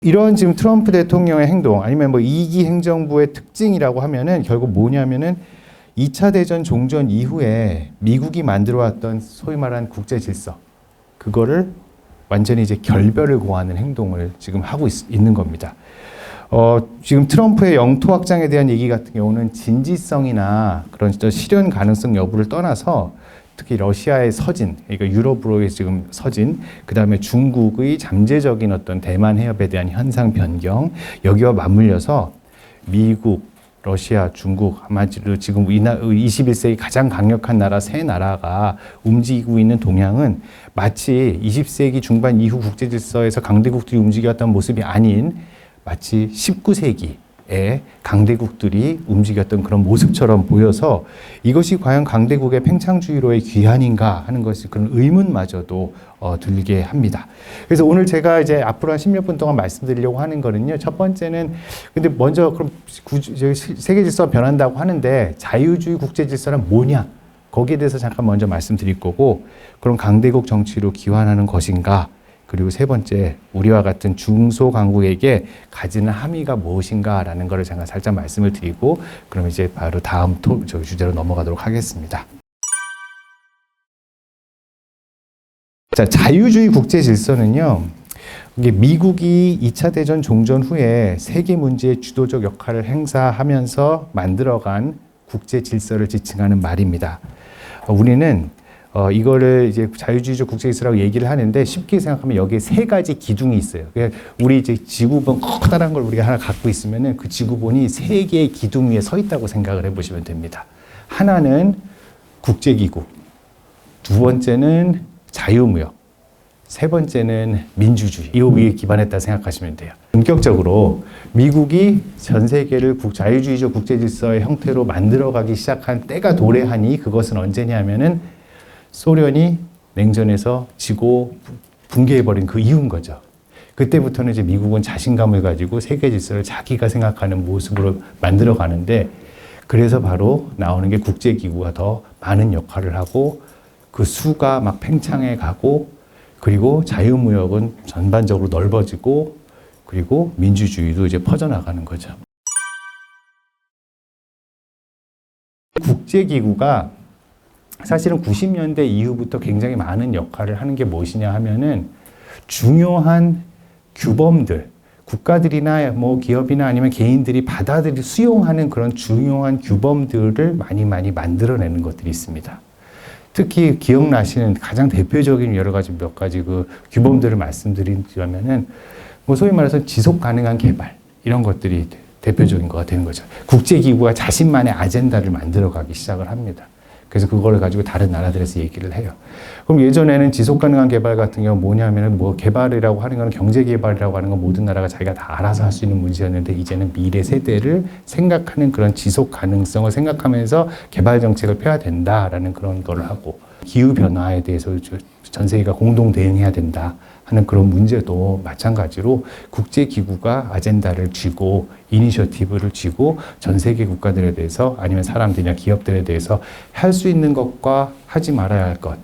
이런 지금 트럼프 대통령의 행동 아니면 뭐 2기 행정부의 특징이라고 하면은 결국 뭐냐면은 2차 대전 종전 이후에 미국이 만들어왔던 소위 말하는 국제 질서 그거를 완전히 이제 결별을 고하는 행동을 지금 하고 있는 겁니다. 지금 트럼프의 영토 확장에 대한 얘기 같은 경우는 진지성이나 그런 실현 가능성 여부를 떠나서 특히 러시아의 서진, 그러니까 유럽으로의 지금 서진, 그 다음에 중국의 잠재적인 어떤 대만 해협에 대한 현상 변경, 여기와 맞물려서 미국, 러시아, 중국, 한마디로 지금 21세기 가장 강력한 나라 세 나라가 움직이고 있는 동향은 마치 20세기 중반 이후 국제 질서에서 강대국들이 움직였던 모습이 아닌 마치 19세기에 강대국들이 움직였던 그런 모습처럼 보여서 이것이 과연 강대국의 팽창주의로의 귀환인가 하는 것이 그런 의문마저도 들게 합니다. 그래서 오늘 제가 이제 앞으로 한 10몇 분 동안 말씀드리려고 하는 거는요. 첫 번째는 근데 먼저 그럼 세계 질서가 변한다고 하는데 자유주의 국제 질서는 뭐냐? 거기에 대해서 잠깐 먼저 말씀드릴 거고 그럼 강대국 정치로 귀환하는 것인가? 그리고 세 번째, 우리와 같은 중소강국에게 가지는 함의가 무엇인가라는 것을 제가 살짝 말씀을 드리고, 그럼 이제 바로 다음 주제로 넘어가도록 하겠습니다. 자, 자유주의 국제 질서는요, 이게 미국이 2차 대전 종전 후에 세계 문제의 주도적 역할을 행사하면서 만들어간 국제 질서를 지칭하는 말입니다. 우리는 이거를 이제 자유주의적 국제질서라고 얘기를 하는데 쉽게 생각하면 여기에 세 가지 기둥이 있어요. 그러니까 우리 이제 지구본 커다란 걸 우리가 하나 갖고 있으면은 그 지구본이 세 개의 기둥 위에 서 있다고 생각을 해보시면 됩니다. 하나는 국제기구, 두 번째는 자유무역, 세 번째는 민주주의. 이 위에 기반했다 생각하시면 돼요. 본격적으로 미국이 전 세계를 자유주의적 국제질서의 형태로 만들어가기 시작한 때가 도래하니 그것은 언제냐면은 소련이 냉전에서 지고 붕괴해버린 그 이후인 거죠. 그때부터는 이제 미국은 자신감을 가지고 세계 질서를 자기가 생각하는 모습으로 만들어 가는데 그래서 바로 나오는 게 국제기구가 더 많은 역할을 하고 그 수가 막 팽창해 가고 그리고 자유무역은 전반적으로 넓어지고 그리고 민주주의도 이제 퍼져나가는 거죠. 국제기구가 사실은 90년대 이후부터 굉장히 많은 역할을 하는 게 무엇이냐 하면은 중요한 규범들, 국가들이나 뭐 기업이나 아니면 개인들이 수용하는 그런 중요한 규범들을 많이 만들어내는 것들이 있습니다. 특히 기억나시는 가장 대표적인 여러 가지 몇 가지 그 규범들을 말씀드리자면은 뭐 소위 말해서 지속 가능한 개발 이런 것들이 대표적인 거가 되는 거죠. 국제기구가 자신만의 아젠다를 만들어가기 시작을 합니다. 그래서 그거를 가지고 다른 나라들에서 얘기를 해요. 그럼 예전에는 지속 가능한 개발 같은 경우 뭐냐면은 뭐 개발이라고 하는 건 경제 개발이라고 하는 건 모든 나라가 자기가 다 알아서 할 수 있는 문제였는데 이제는 미래 세대를 생각하는 그런 지속 가능성을 생각하면서 개발 정책을 펴야 된다라는 그런 거를 하고 기후 변화에 대해서 전 세계가 공동 대응해야 된다 하는 그런 문제도 마찬가지로 국제기구가 아젠다를 쥐고 이니셔티브를 쥐고 전 세계 국가들에 대해서 아니면 사람들이나 기업들에 대해서 할 수 있는 것과 하지 말아야 할 것,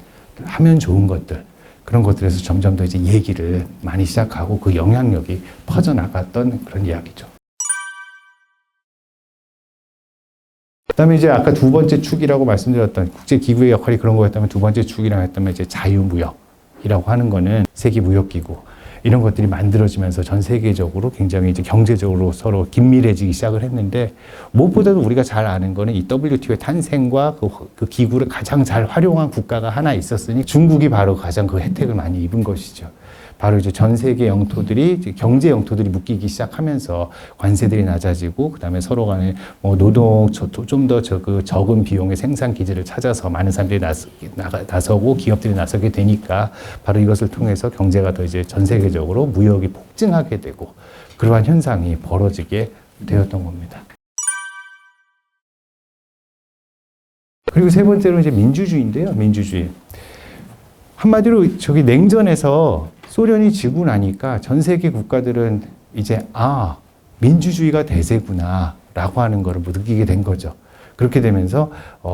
하면 좋은 것들 그런 것들에서 점점 더 이제 얘기를 많이 시작하고 그 영향력이 퍼져나갔던 그런 이야기죠. 그다음에 이제 아까 두 번째 축이라고 말씀드렸던 국제기구의 역할이 그런 거였다면 두 번째 축이라고 했다면 이제 자유무역이라고 하는 거는 세계무역기구 이런 것들이 만들어지면서 전 세계적으로 굉장히 이제 경제적으로 서로 긴밀해지기 시작을 했는데 무엇보다도 우리가 잘 아는 거는 이 WTO의 탄생과 그 기구를 가장 잘 활용한 국가가 하나 있었으니 중국이 바로 가장 그 혜택을 많이 입은 것이죠. 바로 이제 전 세계 영토들이 경제 영토들이 묶이기 시작하면서 관세들이 낮아지고 그다음에 서로 간에 뭐 노동 좀 더 적은 비용의 생산 기지를 찾아서 많은 사람들이 나서고 기업들이 나서게 되니까 바로 이것을 통해서 경제가 더 이제 전 세계적으로 무역이 폭증하게 되고 그러한 현상이 벌어지게 되었던 겁니다. 그리고 세 번째로 이제 민주주의인데요. 민주주의. 한마디로 냉전에서 소련이 지고 나니까 전 세계 국가들은 이제 민주주의가 대세구나 라고 하는 것을 느끼게 된 거죠. 그렇게 되면서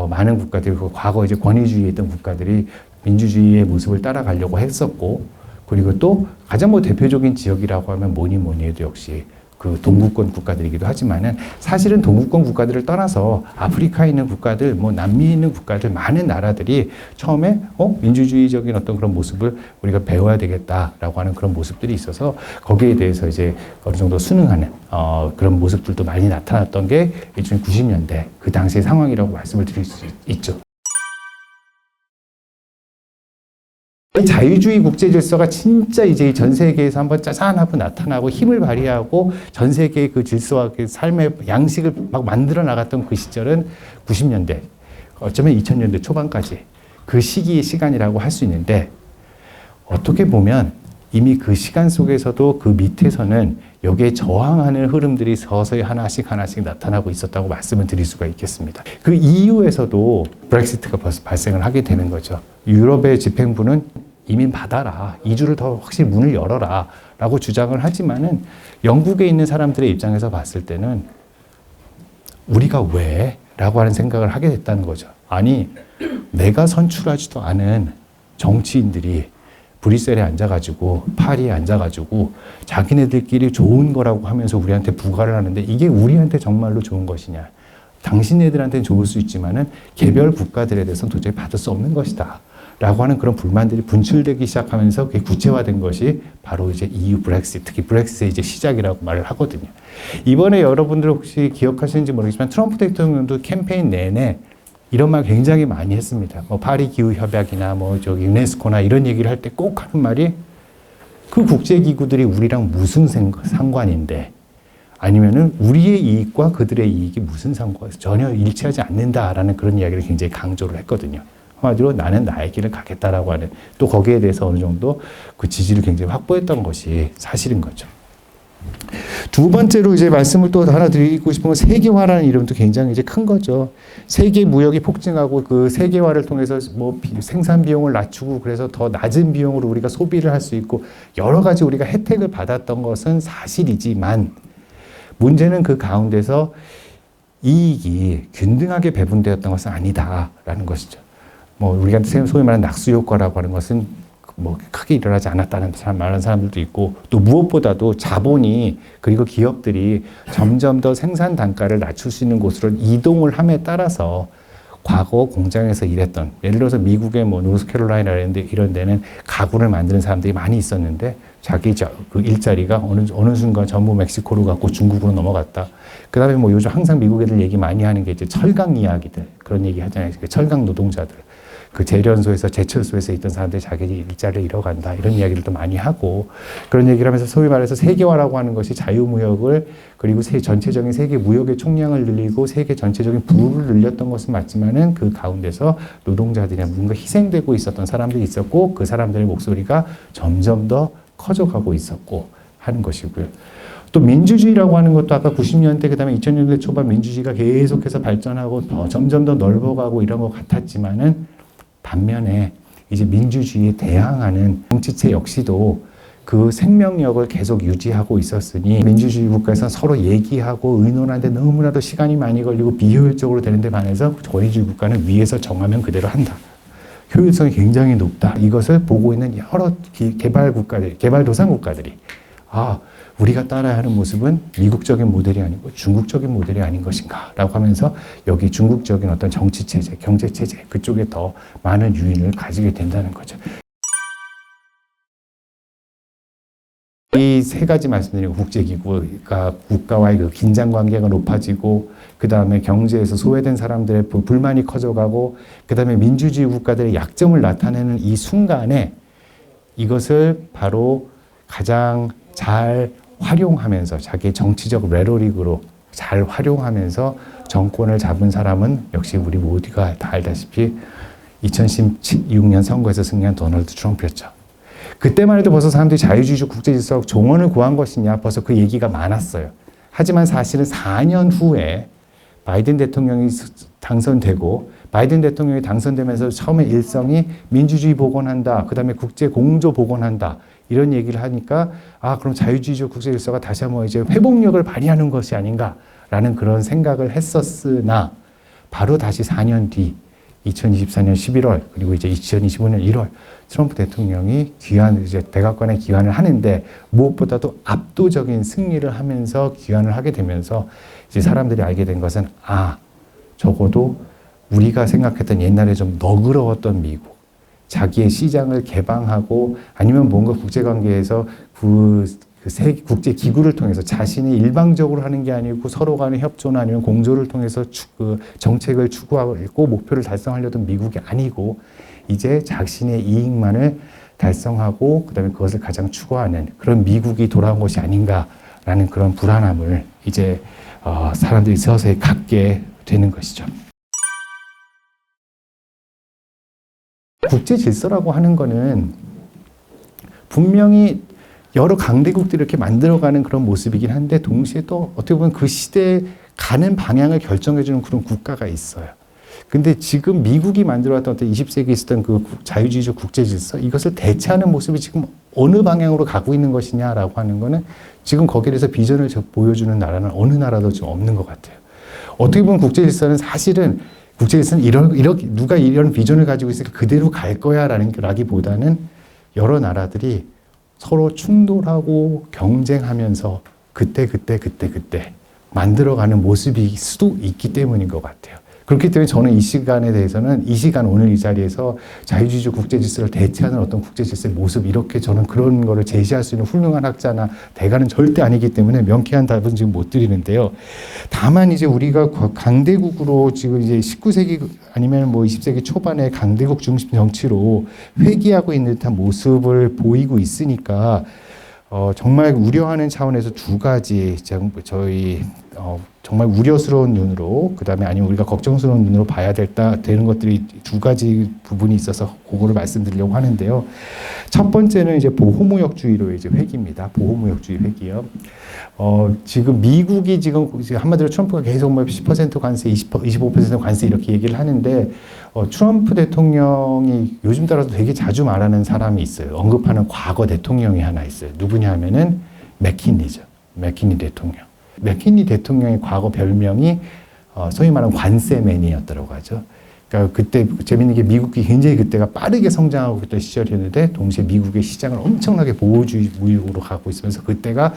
많은 국가들이 과거 이제 권위주의에 있던 국가들이 민주주의의 모습을 따라가려고 했었고 그리고 또 가장 뭐 대표적인 지역이라고 하면 뭐니 해도 역시 그 동구권 국가들이기도 하지만은 사실은 동구권 국가들을 떠나서 아프리카에 있는 국가들, 뭐 남미에 있는 국가들 많은 나라들이 처음에 민주주의적인 어떤 그런 모습을 우리가 배워야 되겠다라고 하는 그런 모습들이 있어서 거기에 대해서 이제 어느 정도 순응하는 그런 모습들도 많이 나타났던 게 1990년대 그 당시의 상황이라고 말씀을 드릴 수 있죠. 자유주의 국제 질서가 진짜 이제 전 세계에서 한번 짜잔하고 나타나고 힘을 발휘하고 전 세계의 그 질서와 그 삶의 양식을 막 만들어 나갔던 그 시절은 90년대, 어쩌면 2000년대 초반까지 그 시기의 시간이라고 할 수 있는데 어떻게 보면 이미 그 시간 속에서도 그 밑에서는 여기에 저항하는 흐름들이 서서히 하나씩 나타나고 있었다고 말씀을 드릴 수가 있겠습니다. 그 이후에서도 브렉시트가 발생을 하게 되는 거죠. 유럽의 집행부는 이민 받아라. 2주를 더 확실히 문을 열어라. 라고 주장을 하지만은 영국에 있는 사람들의 입장에서 봤을 때는 우리가 왜? 라고 하는 생각을 하게 됐다는 거죠. 아니, 내가 선출하지도 않은 정치인들이 브뤼셀에 앉아가지고 파리에 앉아가지고 자기네들끼리 좋은 거라고 하면서 우리한테 부과를 하는데 이게 우리한테 정말로 좋은 것이냐. 당신네들한테는 좋을 수 있지만은 개별 국가들에 대해서는 도저히 받을 수 없는 것이다. 라고 하는 그런 불만들이 분출되기 시작하면서 그게 구체화된 것이 바로 이제 EU 브렉시트, 특히 브렉시트의 이제 시작이라고 말을 하거든요. 이번에 여러분들 혹시 기억하시는지 모르겠지만 트럼프 대통령도 캠페인 내내 이런 말 굉장히 많이 했습니다. 뭐 파리 기후 협약이나 뭐 저기 유네스코나 이런 얘기를 할 때 꼭 하는 말이 그 국제 기구들이 우리랑 무슨 상관인데 아니면은 우리의 이익과 그들의 이익이 무슨 상관 전혀 일치하지 않는다라는 그런 이야기를 굉장히 강조를 했거든요. 한마디로 나는 나의 길을 가겠다라고 하는 또 거기에 대해서 어느 정도 그 지지를 굉장히 확보했던 것이 사실인 거죠. 두 번째로 이제 말씀을 또 하나 드리고 싶은 건 세계화라는 이름도 굉장히 이제 큰 거죠. 세계 무역이 폭증하고 그 세계화를 통해서 뭐 생산 비용을 낮추고 그래서 더 낮은 비용으로 우리가 소비를 할 수 있고 여러 가지 우리가 혜택을 받았던 것은 사실이지만 문제는 그 가운데서 이익이 균등하게 배분되었던 것은 아니다라는 것이죠. 뭐 우리가 소위 말하는 낙수 효과라고 하는 것은 뭐 크게 일어나지 않았다는 말하는 사람들도 있고 또 무엇보다도 자본이 그리고 기업들이 점점 더 생산 단가를 낮출 수 있는 곳으로 이동을 함에 따라서 과거 공장에서 일했던 예를 들어서 미국의 뭐 노스캐롤라이나 이런 데는 가구를 만드는 사람들이 많이 있었는데 자기 그 일자리가 어느 순간 전부 멕시코로 갔고 중국으로 넘어갔다. 그 다음에 뭐 요즘 항상 미국 애들 얘기 많이 하는 게 이제 철강 이야기들 그런 얘기 하잖아요. 철강 노동자들. 그 제련소에서 제철소에서 있던 사람들이 자기 일자리를 잃어간다 이런 이야기를 또 많이 하고 그런 얘기를 하면서 소위 말해서 세계화라고 하는 것이 자유무역을 그리고 전체적인 세계 무역의 총량을 늘리고 세계 전체적인 부를 늘렸던 것은 맞지만은 그 가운데서 노동자들이나 뭔가 희생되고 있었던 사람들이 있었고 그 사람들의 목소리가 점점 더 커져가고 있었고 하는 것이고요. 또 민주주의라고 하는 것도 아까 90년대 그다음에 2000년대 초반 민주주의가 계속해서 발전하고 점점 더 넓어가고 이런 것 같았지만은 반면에 이제 민주주의에 대항하는 정치체 역시도 그 생명력을 계속 유지하고 있었으니 민주주의 국가에서 서로 얘기하고 의논하는데 너무나도 시간이 많이 걸리고 비효율적으로 되는데 반해서 권위주의 국가는 위에서 정하면 그대로 한다. 효율성이 굉장히 높다. 이것을 보고 있는 여러 개발도상국가들이 우리가 따라야 하는 모습은 미국적인 모델이 아니고 중국적인 모델이 아닌 것인가 라고 하면서 여기 중국적인 어떤 정치체제, 경제체제 그쪽에 더 많은 유인을 가지게 된다는 거죠. 이 세 가지 말씀드리고 국제기구가 국가와의 그 긴장 관계가 높아지고 그 다음에 경제에서 소외된 사람들의 불만이 커져가고 그 다음에 민주주의 국가들의 약점을 나타내는 이 순간에 이것을 바로 가장 잘 활용하면서 자기의 정치적 레토릭으로 잘 활용하면서 정권을 잡은 사람은 역시 우리 모두가 다 알다시피 2016년 선거에서 승리한 도널드 트럼프였죠. 그때만 해도 벌써 사람들이 자유주의적 국제질서 종언을 구한 것이냐 벌써 그 얘기가 많았어요. 하지만 사실은 4년 후에 바이든 대통령이 당선되고 바이든 대통령이 당선되면서 처음에 일성이 민주주의 복원한다. 그 다음에 국제 공조 복원한다. 이런 얘기를 하니까 그럼 자유주의적 국제질서가 다시 한번 이제 회복력을 발휘하는 것이 아닌가라는 그런 생각을 했었으나 바로 다시 4년 뒤 2024년 11월 그리고 이제 2025년 1월 트럼프 대통령이 이제 백악관에 귀환을 하는데 무엇보다도 압도적인 승리를 하면서 귀환을 하게 되면서 이제 사람들이 알게 된 것은 적어도 우리가 생각했던 옛날에 좀 너그러웠던 미국, 자기의 시장을 개방하고 아니면 뭔가 국제관계에서 세계 국제 기구를 통해서 자신이 일방적으로 하는 게 아니고 서로 간의 협조나 아니면 공조를 통해서 정책을 추구하고 목표를 달성하려던 미국이 아니고 이제 자신의 이익만을 달성하고 그다음에 그것을 가장 추구하는 그런 미국이 돌아온 것이 아닌가라는 그런 불안함을 이제 사람들이 서서히 갖게 되는 것이죠. 국제 질서라고 하는 거는 분명히 여러 강대국들이 이렇게 만들어가는 그런 모습이긴 한데 동시에 또 어떻게 보면 그 시대에 가는 방향을 결정해주는 그런 국가가 있어요. 근데 지금 미국이 만들어왔던 어떤 20세기에 있었던 그 자유주의적 국제 질서 이것을 대체하는 모습이 지금 어느 방향으로 가고 있는 것이냐라고 하는 거는 지금 거기에 대해서 비전을 보여주는 나라는 어느 나라도 지금 없는 것 같아요. 어떻게 보면 국제 질서는 사실은 국제 질서는 이렇게 누가 이런 비전을 가지고 있으니까 그대로 갈 거야라기보다는 여러 나라들이 서로 충돌하고 경쟁하면서 그때 만들어가는 모습일 수도 있기 때문인 것 같아요. 그렇기 때문에 저는 이 시간에 대해서는 이 시간 오늘 이 자리에서 자유주의적 국제 질서를 대체하는 어떤 국제 질서의 모습 이렇게 저는 그런 거를 제시할 수 있는 훌륭한 학자나 대가는 절대 아니기 때문에 명쾌한 답은 지금 못 드리는데요. 다만 이제 우리가 강대국으로 지금 이제 19세기 아니면 뭐 20세기 초반에 강대국 중심 정치로 회귀하고 있는 듯한 모습을 보이고 있으니까 정말 우려하는 차원에서 두 가지 저희 정말 우려스러운 눈으로 그다음에 아니면 우리가 걱정스러운 눈으로 봐야 되는 것들이 두 가지 부분이 있어서 그거를 말씀드리려고 하는데요. 첫 번째는 이제 보호무역주의로 이제 회귀입니다. 보호무역주의 회귀요. 지금 미국이 지금 한마디로 트럼프가 계속 뭐 10% 관세, 25% 관세 이렇게 얘기를 하는데 트럼프 대통령이 요즘 따라서 되게 자주 말하는 사람이 있어요. 언급하는 과거 대통령이 하나 있어요. 누구냐 하면은 맥킨리죠. 맥킨리 대통령. 맥킨리 대통령의 과거 별명이 소위 말하는 관세맨이었다고 하죠. 그러니까 그때 재밌는 게 미국이 굉장히 그때가 빠르게 성장하고 있던 시절이었는데 동시에 미국의 시장을 엄청나게 보호주의로 가고 있으면서 그때가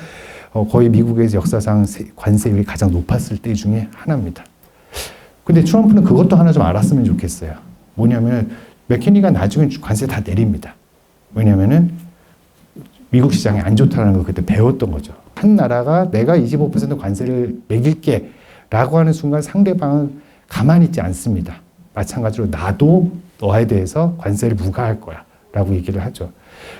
거의 미국의 역사상 관세율이 가장 높았을 때 중에 하나입니다. 근데 트럼프는 그것도 하나 좀 알았으면 좋겠어요. 뭐냐면 맥킨리가 나중에 관세 다 내립니다. 왜냐면은 미국 시장이 안 좋다는 걸 그때 배웠던 거죠. 한 나라가 내가 25% 관세를 매길게 라고 하는 순간 상대방은 가만히 있지 않습니다. 마찬가지로 나도 너에 대해서 관세를 부과할 거야 라고 얘기를 하죠.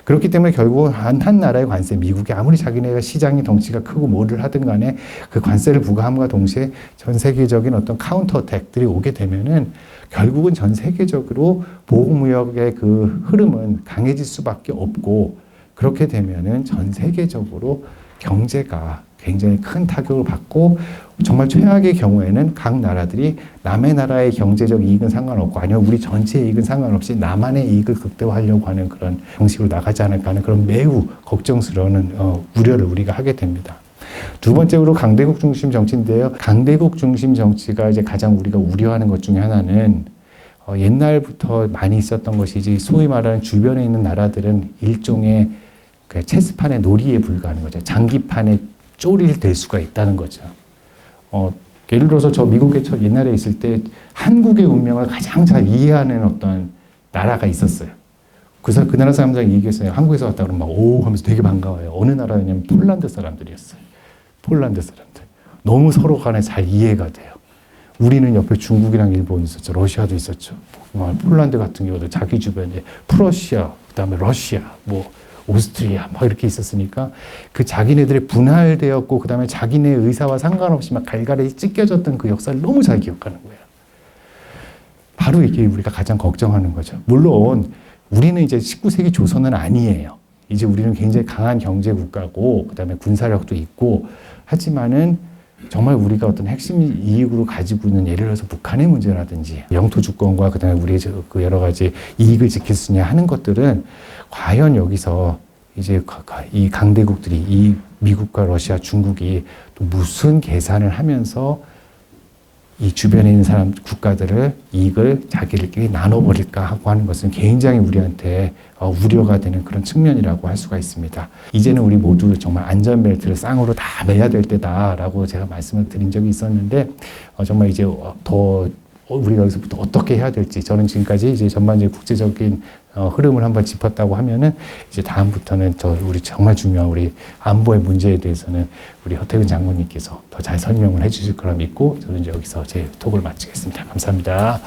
그렇기 때문에 결국 한 나라의 관세, 미국이 아무리 자기네가 시장이 덩치가 크고 뭐를 하든 간에 그 관세를 부과함과 동시에 전 세계적인 어떤 카운터 어택들이 오게 되면은 결국은 전 세계적으로 보호무역의 그 흐름은 강해질 수밖에 없고 그렇게 되면은 전 세계적으로 경제가 굉장히 큰 타격을 받고 정말 최악의 경우에는 각 나라들이 남의 나라의 경제적 이익은 상관없고 아니면 우리 전체의 이익은 상관없이 나만의 이익을 극대화하려고 하는 그런 방식으로 나가지 않을까 하는 그런 매우 걱정스러운 우려를 우리가 하게 됩니다. 두 번째로 강대국 중심 정치인데요. 강대국 중심 정치가 이제 가장 우리가 우려하는 것 중에 하나는 옛날부터 많이 있었던 것이지 소위 말하는 주변에 있는 나라들은 일종의 그 체스판의 놀이에 불과한 거죠. 장기판에 쫄이 될 수가 있다는 거죠. 예를 들어서 저 미국에 옛날에 있을 때 한국의 운명을 가장 잘 이해하는 어떤 나라가 있었어요. 그 나라 사람들이 얘기했어요. 한국에서 왔다 그러면 막 오 하면서 되게 반가워요. 어느 나라냐면 폴란드 사람들이었어요. 폴란드 사람들. 너무 서로 간에 잘 이해가 돼요. 우리는 옆에 중국이랑 일본이 있었죠. 러시아도 있었죠. 폴란드 같은 경우도 자기 주변에 프러시아, 그다음에 러시아, 뭐 오스트리아 막 이렇게 있었으니까 그 자기네들이 분할되었고 그다음에 자기네 의사와 상관없이 막 갈갈이 찢겨졌던 그 역사를 너무 잘 기억하는 거예요. 바로 이게 우리가 가장 걱정하는 거죠. 물론 우리는 이제 19세기 조선은 아니에요. 이제 우리는 굉장히 강한 경제 국가고 그다음에 군사력도 있고 하지만은 정말 우리가 어떤 핵심 이익으로 가지고 있는 예를 들어서 북한의 문제라든지 영토 주권과 그다음에 우리의 그 여러 가지 이익을 지킬 수 있냐 하는 것들은 과연 여기서 이제 이 강대국들이 이 미국과 러시아, 중국이 또 무슨 계산을 하면서 이 주변에 있는 사람, 국가들을 이익을 자기들끼리 나눠버릴까 하고 하는 것은 굉장히 우리한테 우려가 되는 그런 측면이라고 할 수가 있습니다. 이제는 우리 모두 정말 안전벨트를 쌍으로 다 매야 될 때다라고 제가 말씀을 드린 적이 있었는데 정말 이제 더 우리가 여기서부터 어떻게 해야 될지 저는 지금까지 이제 전반적인 국제적인 흐름을 한번 짚었다고 하면은 이제 다음부터는 우리 정말 중요한 우리 안보의 문제에 대해서는 우리 허태근 장관님께서 더 잘 설명을 해주실 거라 믿고 저는 이제 여기서 제 톡을 마치겠습니다. 감사합니다.